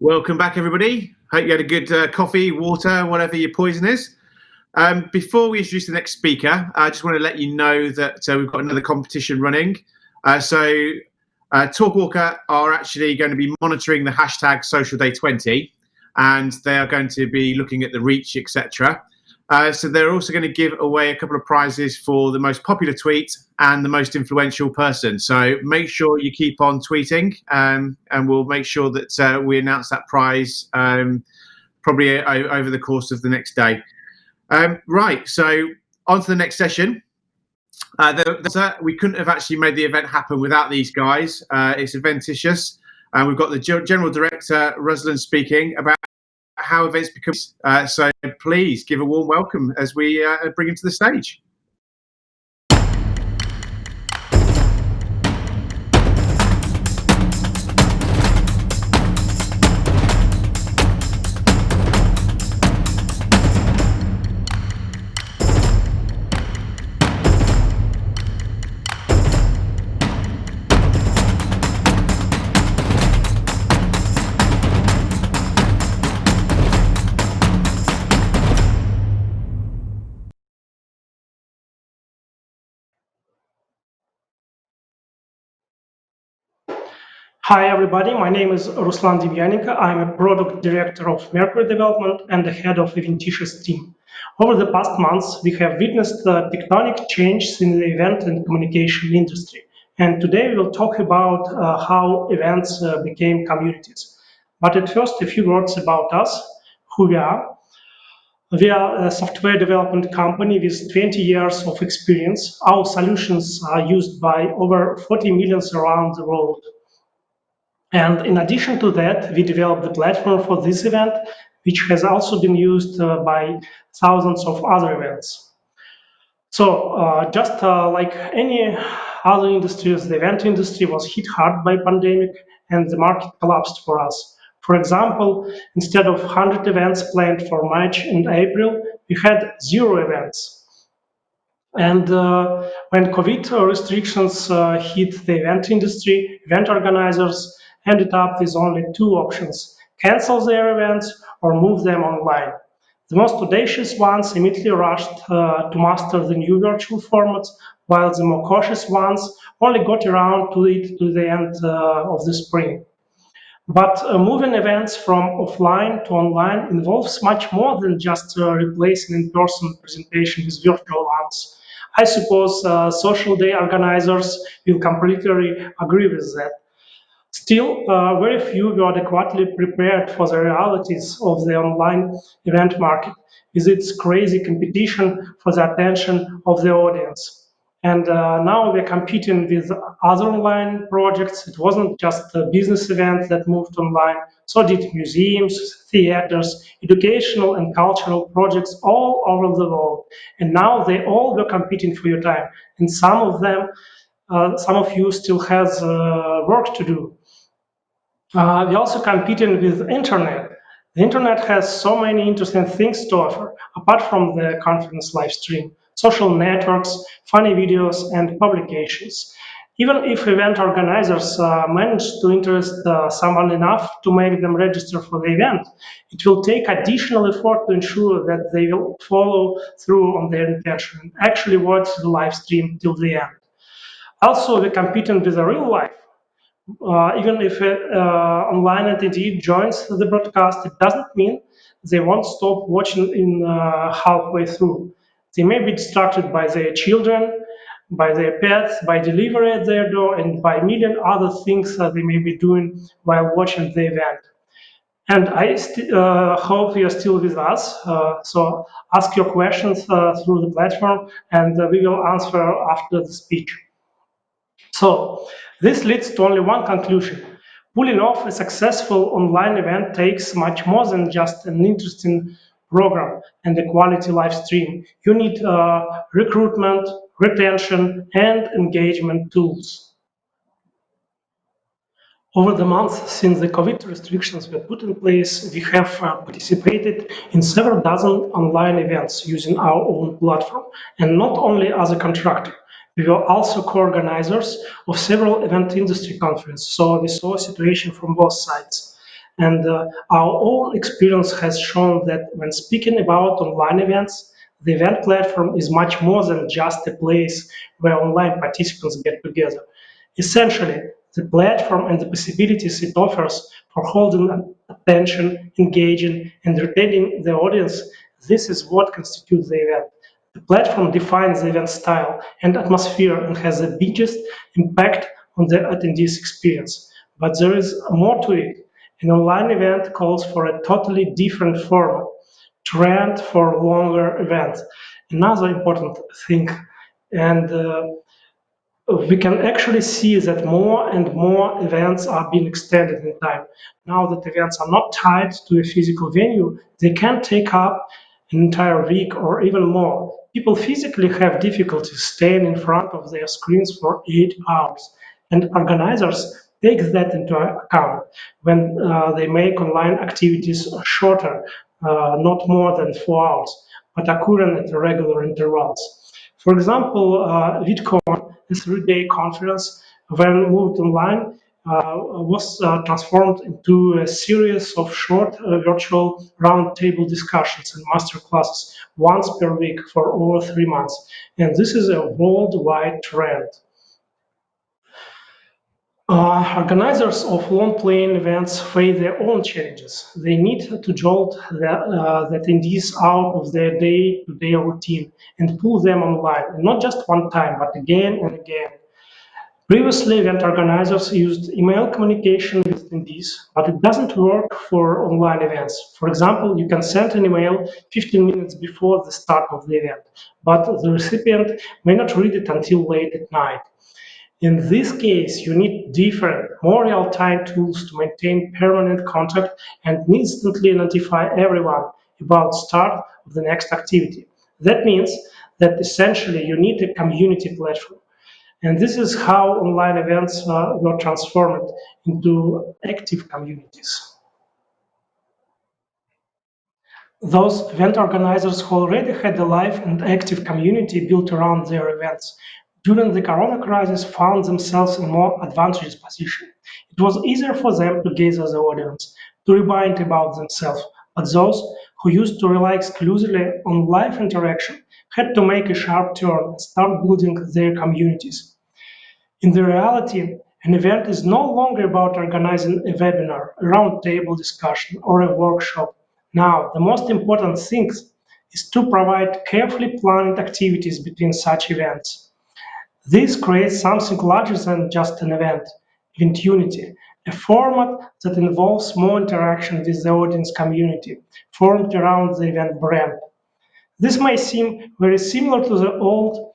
Welcome back, everybody. Hope you had a good coffee, water, whatever your poison is. Before we introduce the next speaker, I just want to let you know that we've got another competition running. Talkwalker are actually going to be monitoring the hashtag SocialDay20, and they are going to be looking at the reach, etc. So they're also going to give away a couple of prizes for the most popular tweet and the most influential person. So make sure you keep on tweeting, and we'll make sure that we announce that prize probably over the course of the next day. Right, so on to the next session. We couldn't have actually made the event happen without these guys. It's eventitious. And we've got the General Director, Ruslan, speaking about how events become. So please give a warm welcome as we bring him to the stage. Hi, everybody. My name is Ruslan Demyanenko. I'm a product director of Mercury Development and the head of Eventitious team. Over the past months, we have witnessed tectonic changes in the event and communication industry. And today we will talk about how events became communities. But at first, a few words about us, who we are. We are a software development company with 20 years of experience. Our solutions are used by over 40 million around the world. And in addition to that, we developed the platform for this event, which has also been used by thousands of other events. So just like any other industries, the event industry was hit hard by pandemic and the market collapsed for us. For example, instead of 100 events planned for March and April, we had 0 events. And when COVID restrictions hit the event industry, event organizers ended up with only 2 options: cancel their events or move them online. The most audacious ones immediately rushed to master the new virtual formats, while the more cautious ones only got around to it to the end of the spring. But moving events from offline to online involves much more than just replacing in-person presentation with virtual ones. I suppose social day organizers will completely agree with that. Still, very few were adequately prepared for the realities of the online event market, with its crazy competition for the attention of the audience. And now we're competing with other online projects. It wasn't just a business event that moved online, so did museums, theaters, educational and cultural projects all over the world. And now they all were competing for your time. And some of you still has work to do. We also competing with internet. The internet has so many interesting things to offer, apart from the conference live stream, social networks, funny videos, and publications. Even if event organizers manage to interest someone enough to make them register for the event, it will take additional effort to ensure that they will follow through on their intention and actually watch the live stream till the end. Also, we're competing with the real life. Even if an online entity joins the broadcast, it doesn't mean they won't stop watching in halfway through. They may be distracted by their children, by their pets, by delivery at their door, and by a million other things they may be doing while watching the event. And I hope you are still with us. So ask your questions through the platform, and we will answer after the speech. So this leads to only one conclusion. Pulling off a successful online event takes much more than just an interesting program and a quality live stream. You need recruitment, retention, and engagement tools. Over the months since the COVID restrictions were put in place, we have participated in several dozen online events using our own platform, and not only as a contractor. We were also co-organizers of several event industry conferences, so we saw a situation from both sides. And our own experience has shown that when speaking about online events, the event platform is much more than just a place where online participants get together. Essentially, the platform and the possibilities it offers for holding attention, engaging, and retaining the audience, this is what constitutes the event. The platform defines the event style and atmosphere and has the biggest impact on the attendees' experience. But there is more to it. An online event calls for a totally different format, trend for longer events. Another important thing, and we can actually see that more and more events are being extended in time. Now that events are not tied to a physical venue, they can take up an entire week or even more. People physically have difficulty staying in front of their screens for 8 hours, and organizers take that into account when they make online activities shorter, not more than 4 hours, but occurring at regular intervals. For example, VidCon, a three-day conference, when moved online, was transformed into a series of short virtual roundtable discussions and master classes once per week for over 3 months. And this is a worldwide trend. Organizers of long-playing events face their own challenges. They need to jolt the attendees out of their day-to-day routine and pull them online, and not just one time, but again and again. Previously, event organizers used email communication with attendees, but it doesn't work for online events. For example, you can send an email 15 minutes before the start of the event, but the recipient may not read it until late at night. In this case, you need different, more real-time tools to maintain permanent contact and instantly notify everyone about the start of the next activity. That means that essentially you need a community platform. And this is how online events were transformed into active communities. Those event organizers who already had a live and active community built around their events during the corona crisis found themselves in a more advantageous position. It was easier for them to gather the audience, to remind about themselves, but those who used to rely exclusively on live interaction had to make a sharp turn and start building their communities. In the reality, an event is no longer about organizing a webinar, a roundtable discussion, or a workshop. Now, the most important thing is to provide carefully planned activities between such events. This creates something larger than just an event, Event Unity, a format that involves more interaction with the audience community, formed around the event brand. This may seem very similar to the old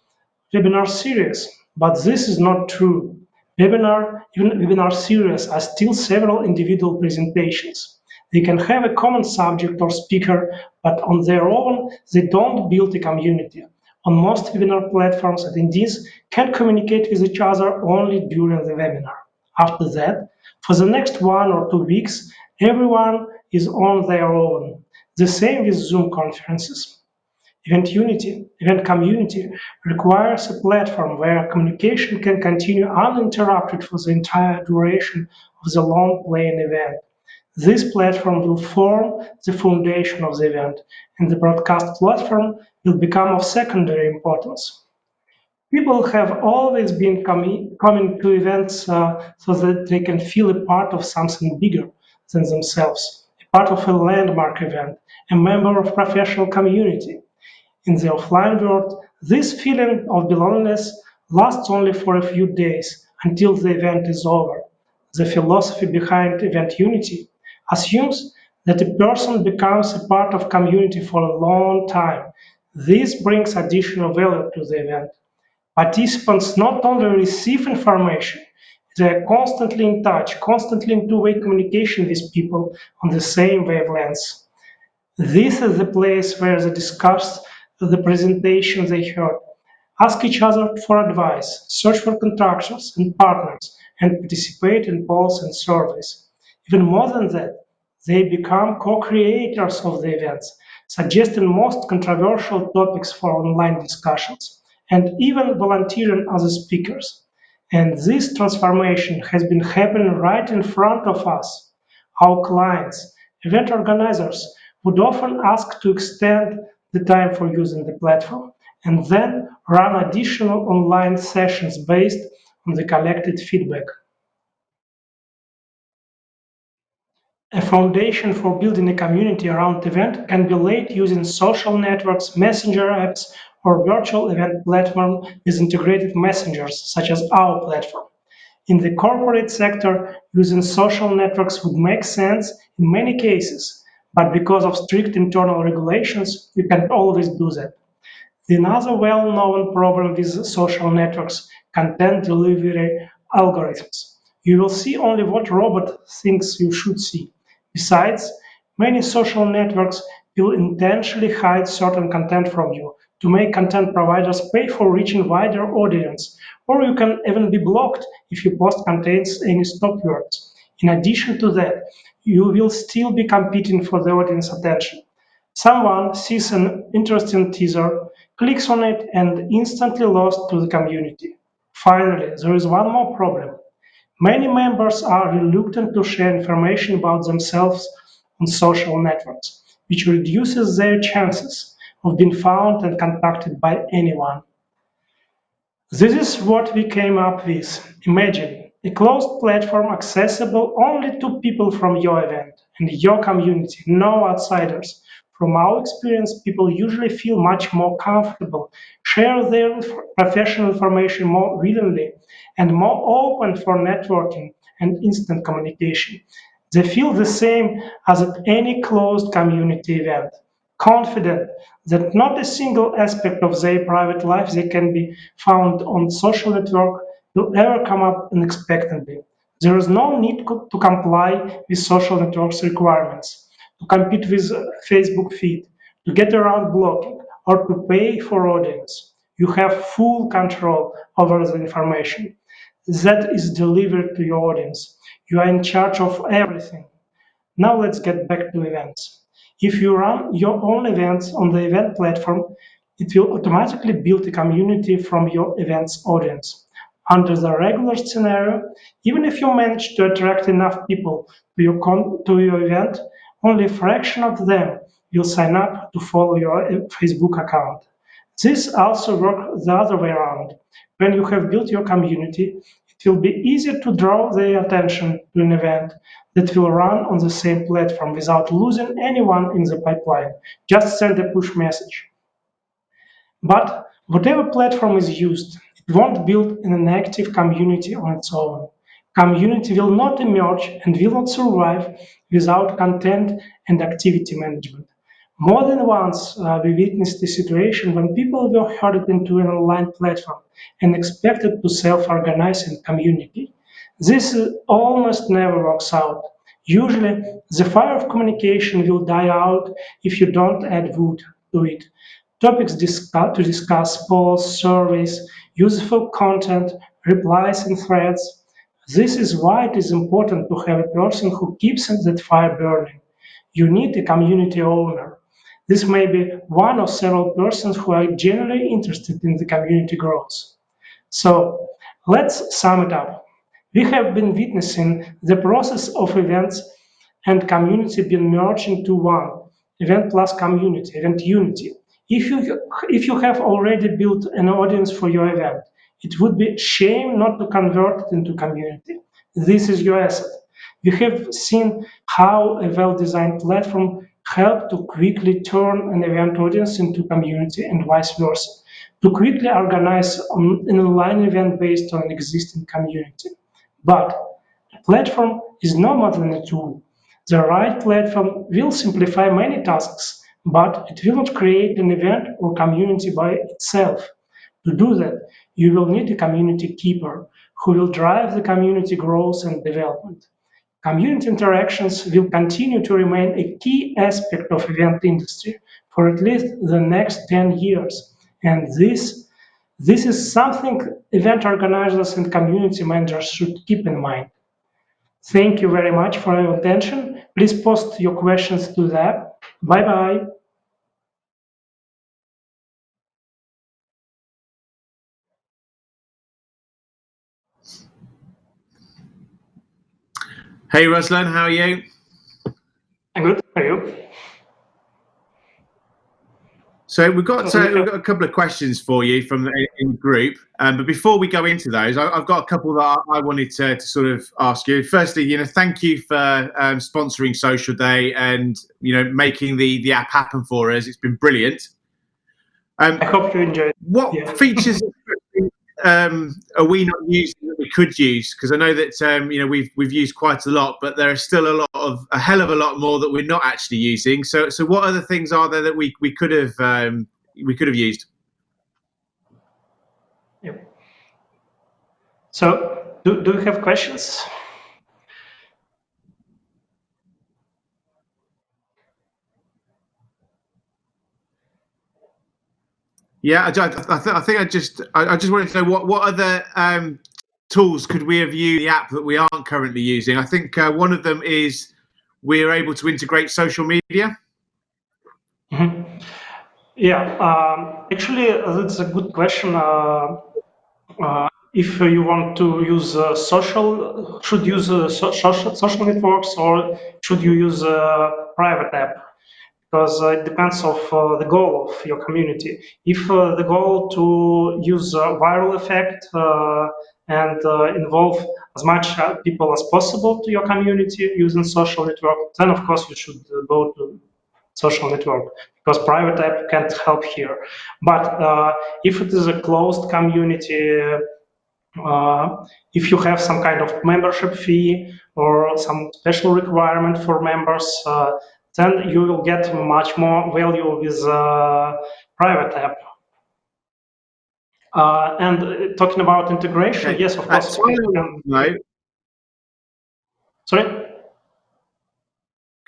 webinar series, but this is not true. Even webinar series are still several individual presentations. They can have a common subject or speaker, but on their own, they don't build a community. On most webinar platforms, attendees can communicate with each other only during the webinar. After that, for the next 1 or 2 weeks, everyone is on their own. The same with Zoom conferences. Event community requires a platform where communication can continue uninterrupted for the entire duration of the long playing event. This platform will form the foundation of the event, and the broadcast platform will become of secondary importance. People have always been coming to events so that they can feel a part of something bigger than themselves, a part of a landmark event, a member of professional community. In the offline world, this feeling of belongingness lasts only for a few days until the event is over. The philosophy behind event unity assumes that a person becomes a part of community for a long time. This brings additional value to the event. Participants not only receive information, they are constantly in touch, constantly in two-way communication with people on the same wavelengths. This is the place where they discuss the presentation they heard, ask each other for advice, search for contractors and partners, and participate in polls and surveys. Even more than that, they become co-creators of the events, suggesting most controversial topics for online discussions, and even volunteering as speakers. And this transformation has been happening right in front of us. Our clients, event organizers, would often ask to extend the time for using the platform and then run additional online sessions based on the collected feedback. A foundation for building a community around event can be laid using social networks, messenger apps, or virtual event platform with integrated messengers, such as our platform. In the corporate sector, using social networks would make sense in many cases, but because of strict internal regulations, you can't always do that. Another well-known problem with social networks, content delivery algorithms. You will see only what robot thinks you should see. Besides, many social networks will intentionally hide certain content from you to make content providers pay for reaching wider audience, or you can even be blocked if your post contains any stop words. In addition to that, you will still be competing for the audience attention. Someone sees an interesting teaser, clicks on it, and instantly lost to the community. Finally, there is one more problem. Many members are reluctant to share information about themselves on social networks, which reduces their chances of being found and contacted by anyone. This is what we came up with. Imagine a closed platform accessible only to people from your event and your community, no outsiders. From our experience, people usually feel much more comfortable, share their professional information more willingly, and more open for networking and instant communication. They feel the same as at any closed community event, confident that not a single aspect of their private life they can be found on social network will ever come up unexpectedly. There is no need to comply with social networks requirements, to compete with Facebook feed, to get around blocking, or to pay for audience. You have full control over the information that is delivered to your audience. You are in charge of everything. Now let's get back to events. If you run your own events on the event platform, it will automatically build a community from your event's audience. Under the regular scenario, even if you manage to attract enough people to your event, only a fraction of them will sign up to follow your Facebook account. This also works the other way around. When you have built your community, it will be easier to draw their attention to an event that will run on the same platform without losing anyone in the pipeline. Just send a push message. But whatever platform is used, it won't build an active community on its own. Community will not emerge and will not survive without content and activity management. More than once, we witnessed a situation when people were herded into an online platform and expected to self-organize in community. This almost never works out. Usually, the fire of communication will die out if you don't add wood to it. To discuss, polls, surveys, useful content, replies, and threads. This is why it is important to have a person who keeps that fire burning. You need a community owner. This may be one or several persons who are genuinely interested in the community growth. So let's sum it up. We have been witnessing the process of events and community being merged into one event plus community, event unity. If you have already built an audience for your event, it would be shame not to convert it into community. This is your asset. We have seen how a well-designed platform help to quickly turn an event audience into community and vice versa, to quickly organize an online event based on an existing community. But a platform is no more than a tool. The right platform will simplify many tasks, but it will not create an event or community by itself. To do that, you will need a community keeper who will drive the community growth and development. Community interactions will continue to remain a key aspect of event industry for at least the next 10 years. And this is something event organizers and community managers should keep in mind. Thank you very much for your attention. Please post your questions to the app. Bye bye. Hey, Ruslan, how are you? Are you? So we've got a couple of questions for you from in the group, but before we go into those, I've got a couple that I wanted to sort of ask you. Firstly, thank you for sponsoring Social Day and making the app happen for us. It's been brilliant. I hope you enjoyed. What features are we not using that we could use? Because I know that we've used quite a lot, but there are still a hell of a lot more that we're not actually using. So what other things are there that we could have used? Yep. So do you have questions? Yeah, I think I just wanted to know what other tools could we have used the app that we aren't currently using. I think one of them is we're able to integrate social media. Mm-hmm. Yeah, actually, that's a good question. If you want to use should use social networks or should you use a private app? Because it depends of the goal of your community. If the goal to use a viral effect and involve as much people as possible to your community using social network, then of course you should go to social network because private app can't help here. But if it is a closed community, if you have some kind of membership fee or some special requirement for members, then you will get much more value with private app. And talking about integration, Okay. yes, of course. No. Sorry?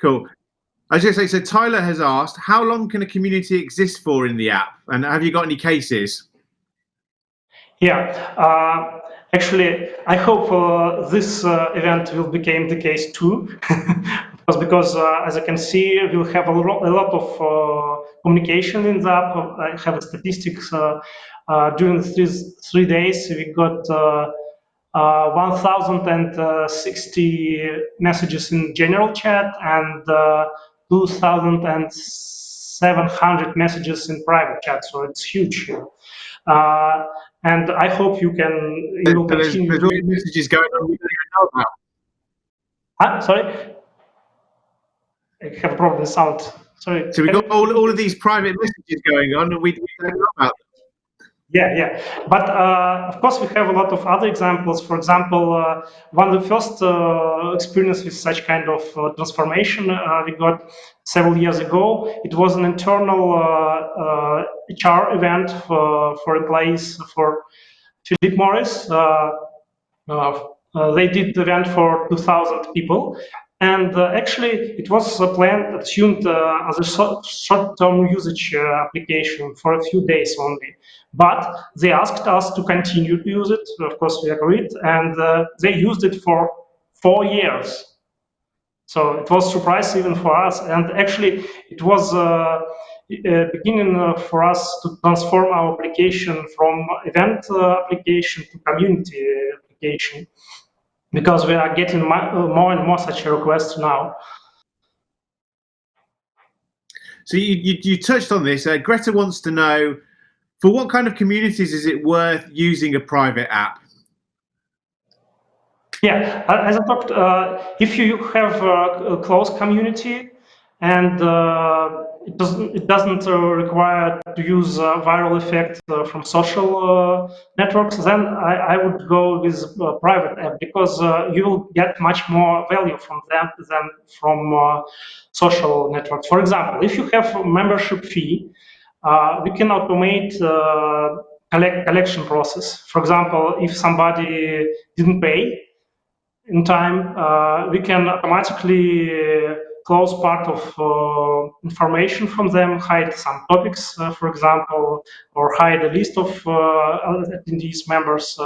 Cool. I was going to say, so Tyler has asked, how long can a community exist for in the app? And have you got any cases? Yeah, actually, I hope this event will become the case too, because as I can see, we'll have a lot of communication in the app. I have statistics. During three days, we got 1,060 messages in general chat and 2,700 messages in private chat. So it's huge. And I hope you will continue. There's all the messages going on we don't even know about. Sorry, I have a problem with sound. Sorry. So we've got all of these private messages going on, and we don't know about them. Yeah. But of course, we have a lot of other examples. For example, one of the first experience with such kind of transformation we got several years ago. It was an internal HR event for employees for Philip Morris. They did the event for 2,000 people. And actually, it was planned, assumed as a short-term usage application for a few days only. But they asked us to continue to use it. Of course, we agreed. And they used it for 4 years. So it was a surprise even for us. And actually, it was beginning for us to transform our application from event application to community application, because we are getting more and more such requests now. So you touched on this. Greta wants to know, for what kind of communities is it worth using a private app? Yeah, as I talked, if you have a close community and it doesn't require to use viral effect from social networks, then I would go with private app, because you will get much more value from them than from social networks. For example, if you have a membership fee, we can automate collection process. For example, if somebody didn't pay in time, we can automatically close part of information from them, hide some topics, for example, or hide a list of attendees members,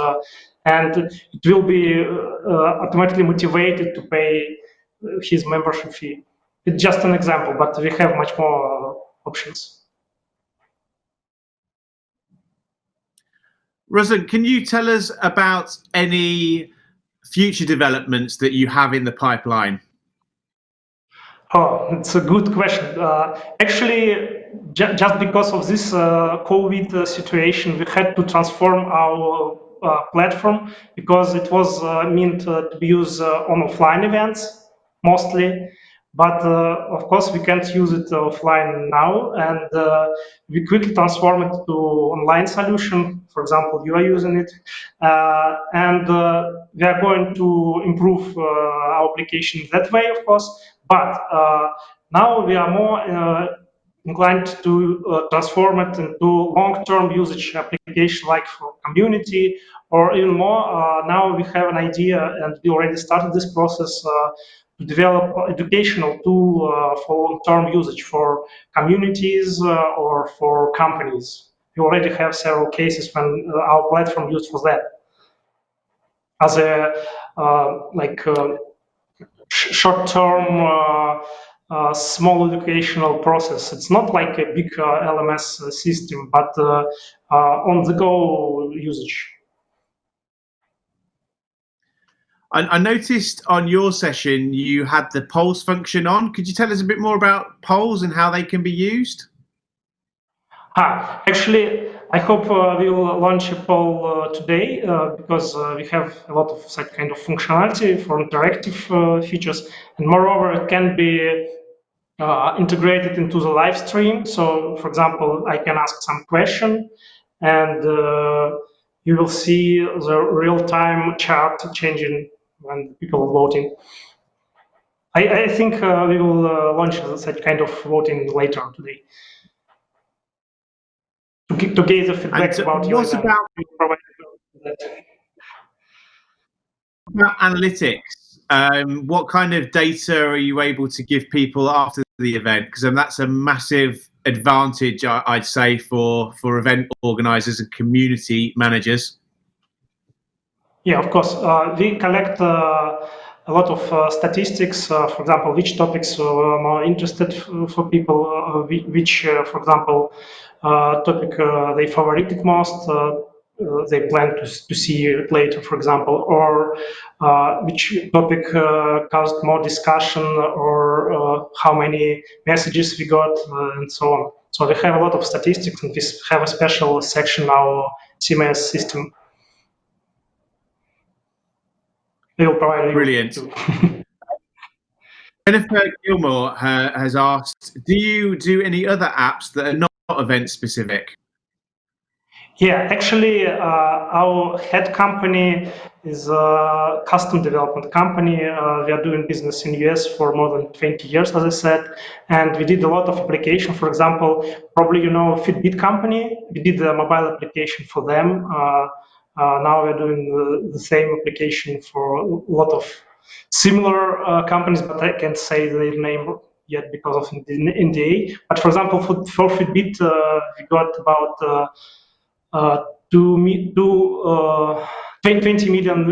and it will be automatically motivated to pay his membership fee. It's just an example, but we have much more options. Ruslan, can you tell us about any future developments that you have in the pipeline? Oh, it's a good question. Actually, just because of this COVID situation, we had to transform our platform because it was meant to be used on offline events mostly. But of course, we can't use it offline now, and we quickly transform it to online solution. For example, you are using it, and we are going to improve our application that way, of course. But now we are more inclined to transform it into long-term usage application like for community or even more. Now we have an idea and we already started this process to develop educational tool for long-term usage for communities or for companies. We already have several cases when our platform used for that as a short-term small educational process. It's not like a big LMS system, but on-the-go usage. I noticed on your session you had the polls function on. Could you tell us a bit more about polls and how they can be used? Actually, I hope we will launch a poll today because we have a lot of such kind of functionality for interactive features, and moreover, it can be integrated into the live stream. So, for example, I can ask some question, and you will see the real-time chart changing when people are voting. I think we will launch such kind of voting later today to get the feedback about your event. About analytics, what kind of data are you able to give people after the event? Because that's a massive advantage, I'd say, for event organizers and community managers. Yeah, of course. We collect a lot of statistics, for example, which topics are more interested for people, which, for example, topic they favorited most, they plan to see it later, for example, or which topic caused more discussion, or how many messages we got, and so on. So we have a lot of statistics, and we have a special section in our CMS system. They will provide you. Brilliant. Jennifer Gilmore has asked, do you do any other apps that are not event specific? Yeah, actually, our head company is a custom development company. We are doing business in the US for more than 20 years, as I said, and we did a lot of application. For example, probably you know Fitbit company. We did a mobile application for them. Now we're doing the same application for a lot of similar companies, but I can't say their name yet because of NDA. But for example, for Fitbit, we got about 20 million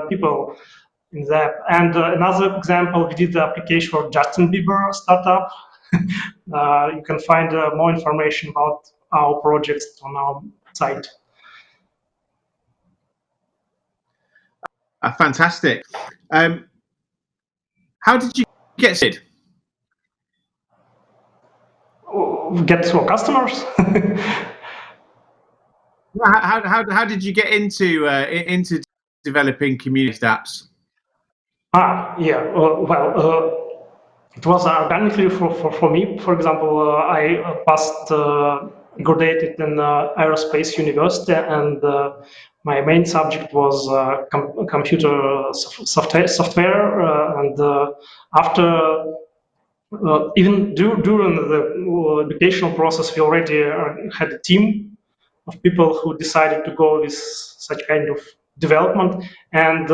people in the app. And another example, we did the application for Justin Bieber startup. You can find more information about our projects on our site. Fantastic. How did you get started? Get to our customers. How did you get into developing community apps? Yeah. It was organically for me. For example, I graduated in aerospace university, and my main subject was computer software. And after even during the educational process, we already had a team of people who decided to go with such kind of development. And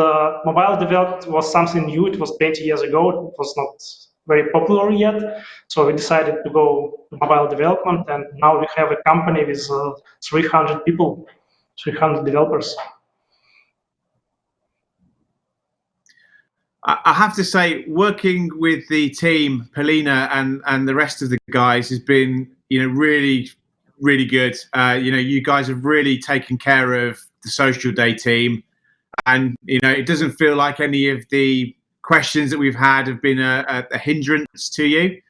mobile development was something new. It was 20 years ago. It was not very popular yet. So we decided to go to mobile development. And now we have a company with 300 people, 300 developers. I have to say, working with the team, Polina and the rest of the guys, has been, really, really good. You guys have really taken care of the Social Day team, and it doesn't feel like any of the questions that we've had have been a hindrance to you.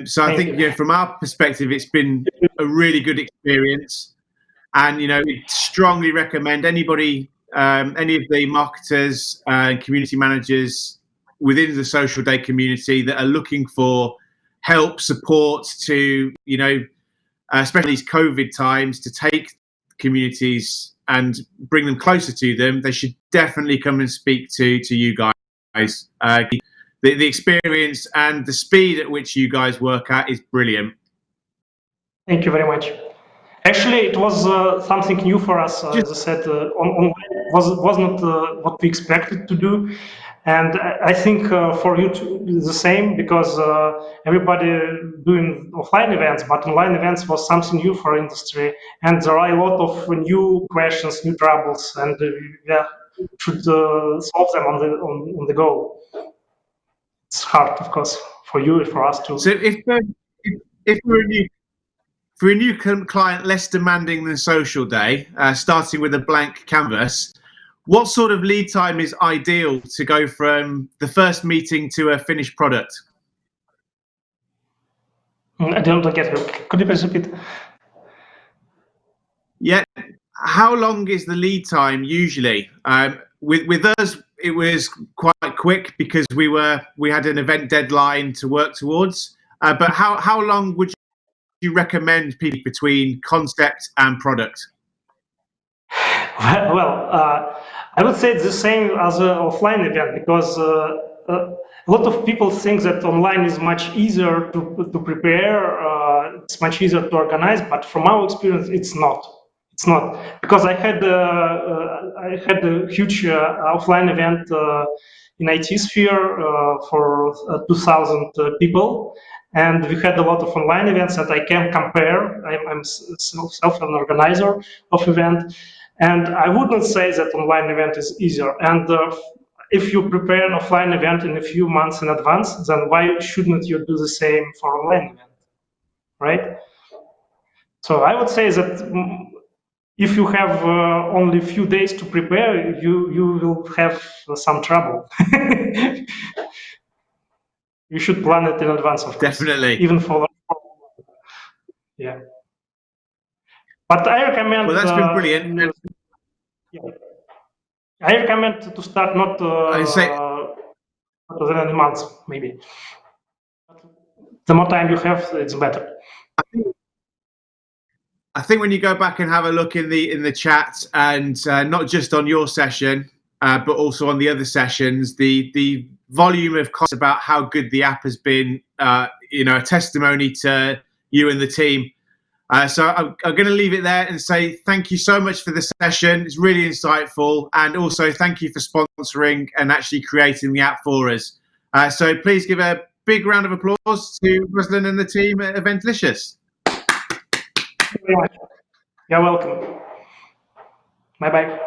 So I think from our perspective, it's been a really good experience, and we strongly recommend anybody, any of the marketers and community managers within the Social Day community that are looking for help, support to especially these COVID times, to take communities and bring them closer to them. They should definitely come and speak to you guys. The experience and the speed at which you guys work at is brilliant. Thank you very much. Actually, it was something new for us. As I said, online was not what we expected to do. And I think for you to do the same, because everybody doing offline events, but online events was something new for industry. And there are a lot of new questions, new troubles, and should solve them on the go. It's hard, of course, for you and for us too. So if for a new client less demanding than Social Day, starting with a blank canvas, what sort of lead time is ideal to go from the first meeting to a finished product? I don't get it. Could you please repeat? Yeah. How long is the lead time usually? With us, it was quite quick because we had an event deadline to work towards. But how long would you recommend people between concept and product? Well, I would say it's the same as an offline event, because a lot of people think that online is much easier to prepare, it's much easier to organize, but from our experience, it's not. It's not, because I had a huge offline event in IT sphere for 2,000 people, and we had a lot of online events that I can compare. I'm self an organizer of event. And I wouldn't say that online event is easier. And if you prepare an offline event in a few months in advance, then why shouldn't you do the same for online event, right? So I would say that if you have only a few days to prepare, you will have some trouble. You should plan it in advance, of course. Definitely. Even for yeah. But I recommend. Well, that's been brilliant. I recommend to start not within any months, maybe. The more time you have, it's better. I think when you go back and have a look in the chat, and not just on your session, but also on the other sessions, the volume of comments about how good the app has been, a testimony to you and the team. So I'm going to leave it there and say thank you so much for the session. It's really insightful, and also thank you for sponsoring and actually creating the app for us. So please give a big round of applause to Ruslan and the team at Eventlicious. Thank you very much. You're welcome. Bye-bye.